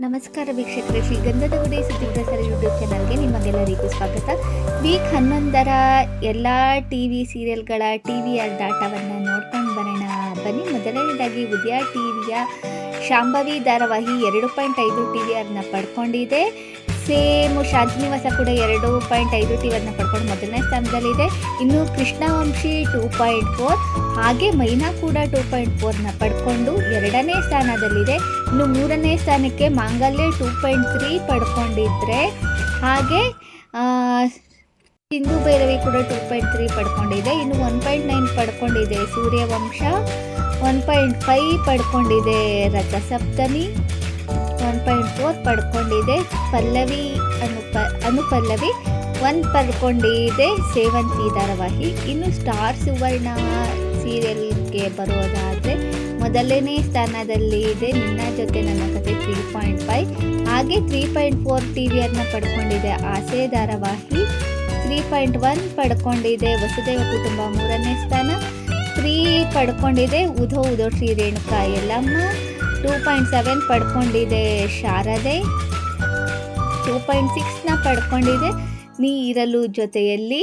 ನಮಸ್ಕಾರ ವೀಕ್ಷಕರೇ, ಶ್ರೀ ಗಂಧದ ಗುಡಿ ಸುದ್ದಿ ಪ್ರಸಾರ ಯೂಟ್ಯೂಬ್ ಚಾನಲ್ಗೆ ನಿಮಗೆಲ್ಲರಿಗೂ ಸ್ವಾಗತ. ವೀಕ್ 11ರ ಎಲ್ಲ ಟಿವಿ ಸೀರಿಯಲ್ಗಳ ಟಿವಿಯ ಡಾಟಾವನ್ನು ನೋಡ್ಕೊಂಡು ಬರೋಣ ಬನ್ನಿ. ಮೊದಲನೇದಾಗಿ ಉದಯ ಟಿವಿಯ ಶಾಂಭವಿ ಧಾರಾವಾಹಿ 2.5 TVRನ ಪಡ್ಕೊಂಡಿದೆ. ಸೇಮ್ ಶಾಂತಿನಿವಾಸ ಕೂಡ 2.5 TVRನ ಪಡ್ಕೊಂಡು ಮೊದಲನೇ ಸ್ಥಾನದಲ್ಲಿದೆ. ಇನ್ನು ಕೃಷ್ಣವಂಶಿ 2.4, ಹಾಗೆ ಮೈನಾ ಕೂಡ 2.4ನ ಪಡ್ಕೊಂಡು ಎರಡನೇ ಸ್ಥಾನದಲ್ಲಿದೆ. ಇನ್ನು ಮೂರನೇ ಸ್ಥಾನಕ್ಕೆ ಮಾಂಗಲ್ಯ 2.3 ಪಡ್ಕೊಂಡಿದ್ರೆ, ಹಾಗೆ ಸಿಂಧು ಭೈರವಿ ಕೂಡ 2.3 ಪಡ್ಕೊಂಡಿದೆ. ಇನ್ನು 1.9 ಪಡ್ಕೊಂಡಿದೆ ಸೂರ್ಯವಂಶ, 1.5 ಪಡ್ಕೊಂಡಿದೆ ರಥಸಪ್ತಮಿ, 1.4 ಪಡ್ಕೊಂಡಿದೆ ಪಲ್ಲವಿ ಅನುಪಲ್ಲವಿ, 1 ಪಡ್ಕೊಂಡಿದೆ ಸೇವಂತಿ ಧಾರಾವಾಹಿ. ಇನ್ನು ಸ್ಟಾರ್ ಸುವರ್ಣ ಸೀರಿಯಲ್ಗೆ ಬರೋದಾದರೆ ಮೊದಲನೇ ಸ್ಥಾನದಲ್ಲಿ ಇದೆ ನಿನ್ನ ಜೊತೆ ನನ್ನ ಕತೆ 3.5, ಹಾಗೆ 3.4 TVRನ ಪಡ್ಕೊಂಡಿದೆ ಆಸೆ ಧಾರಾವಾಹಿ, 3.1 ಪಡ್ಕೊಂಡಿದೆ ವಸುದೇವ ಕುಟುಂಬ ಮೂರನೇ ಸ್ಥಾನ, 3 ಪಡ್ಕೊಂಡಿದೆ ಉಧೋ ಶ್ರೀ ರೇಣುಕಾ ಯಲ್ಲಮ್ಮ, 2.7 ಪಡ್ಕೊಂಡಿದೆ ಶಾರದೆ, 2.6ನ ಪಡ್ಕೊಂಡಿದೆ ನೀ ಇರಲು ಜೊತೆಯಲ್ಲಿ,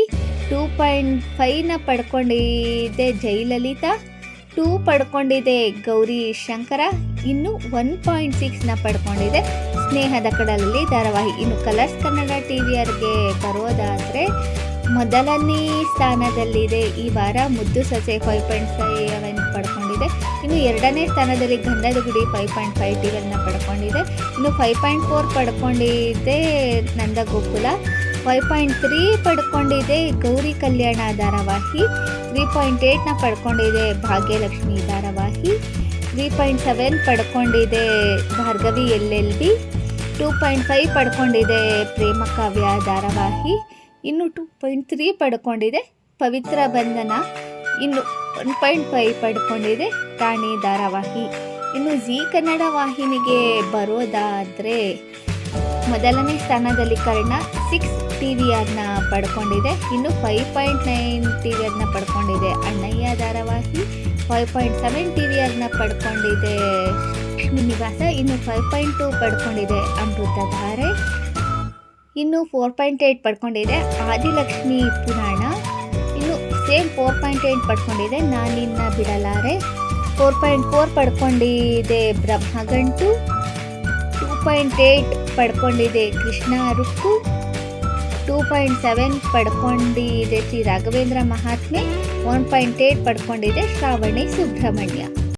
2.5ನ ಪಡ್ಕೊಂಡಿದೆ ಜಯಲಲಿತಾ, 2 ಪಡ್ಕೊಂಡಿದೆ ಗೌರಿ ಶಂಕರ, ಇನ್ನು 1.6ನ ಪಡ್ಕೊಂಡಿದೆ ಸ್ನೇಹದ ಕಡಲಲ್ಲಿ ಧಾರಾವಾಹಿ. ಇನ್ನು ಕಲರ್ಸ್ ಕನ್ನಡ TVRಗೆ ಬರೋದಾದರೆ ಮೊದಲನೇ ಸ್ಥಾನದಲ್ಲಿದೆ ಈ ವಾರ ಮುದ್ದು ಸೊಸೆ 5.5 ಪಡ್ಕೊಂಡಿದೆ. ಇನ್ನು ಎರಡನೇ ಸ್ಥಾನದಲ್ಲಿ ಗಂಧದ ಗುಡಿ 5.5 TVRನ ಪಡ್ಕೊಂಡಿದೆ. ಇನ್ನು 5.4 ಪಡ್ಕೊಂಡಿದೆ ನಂದಗೋಕುಲ, 5.3 ಪಡ್ಕೊಂಡಿದೆ ಗೌರಿ ಕಲ್ಯಾಣ ಧಾರಾವಾಹಿ, 3.8ನ ಪಡ್ಕೊಂಡಿದೆ ಭಾಗ್ಯಲಕ್ಷ್ಮಿ ಧಾರಾವಾಹಿ, 3.7 ಪಡ್ಕೊಂಡಿದೆ ಭಾರ್ಗವಿ LLB, 2.5 ಪಡ್ಕೊಂಡಿದೆ ಪ್ರೇಮ ಕಾವ್ಯ ಧಾರಾವಾಹಿ, ಇನ್ನು 2.3 ಪಡ್ಕೊಂಡಿದೆ ಪವಿತ್ರ ಬಂಧನ, ಇನ್ನು 1.5 ಪಡ್ಕೊಂಡಿದೆ ರಾಣಿ ಧಾರಾವಾಹಿ. ಇನ್ನು ಜಿ ಕನ್ನಡ ವಾಹಿನಿಗೆ ಬರೋದಾದರೆ ಮೊದಲನೇ ಸ್ಥಾನದಲ್ಲಿ ಕರ್ಣ 6 TVRನ ಪಡ್ಕೊಂಡಿದೆ. ಇನ್ನು 5.9 TVRನ ಪಡ್ಕೊಂಡಿದೆ ಅಣ್ಣಯ್ಯ ಧಾರಾವಾಹಿ, 5.7 TVRನ ಪಡ್ಕೊಂಡಿದೆ ಲಕ್ಷ್ಮೀ ನಿವಾಸ, ಇನ್ನು 5.2 ಪಡ್ಕೊಂಡಿದೆ ಅಮೃತಧಾರೆ, ಇನ್ನು 4.8 ಪಡ್ಕೊಂಡಿದೆ ಆದಿಲಕ್ಷ್ಮಿ ಪುರಾಣ, ಇನ್ನು ಸೇಮ್ 4.8 ಪಡ್ಕೊಂಡಿದೆ ನಾನಿನ್ನ ಬಿಡಲಾರೆ, 4.4 ಪಡ್ಕೊಂಡಿದೆ ಬ್ರಹ್ಮಗಂಟು, 2.8 ಪಡ್ಕೊಂಡಿದೆ ಕೃಷ್ಣ ರುಕ್ಕು, 2.7 ಪಡ್ಕೊಂಡಿದೆ ಶ್ರೀ ರಾಘವೇಂದ್ರ ಮಹಾತ್ಮೆ, 1.8 ಪಡ್ಕೊಂಡಿದೆ ಶ್ರಾವಣಿ ಸುಬ್ರಹ್ಮಣ್ಯ.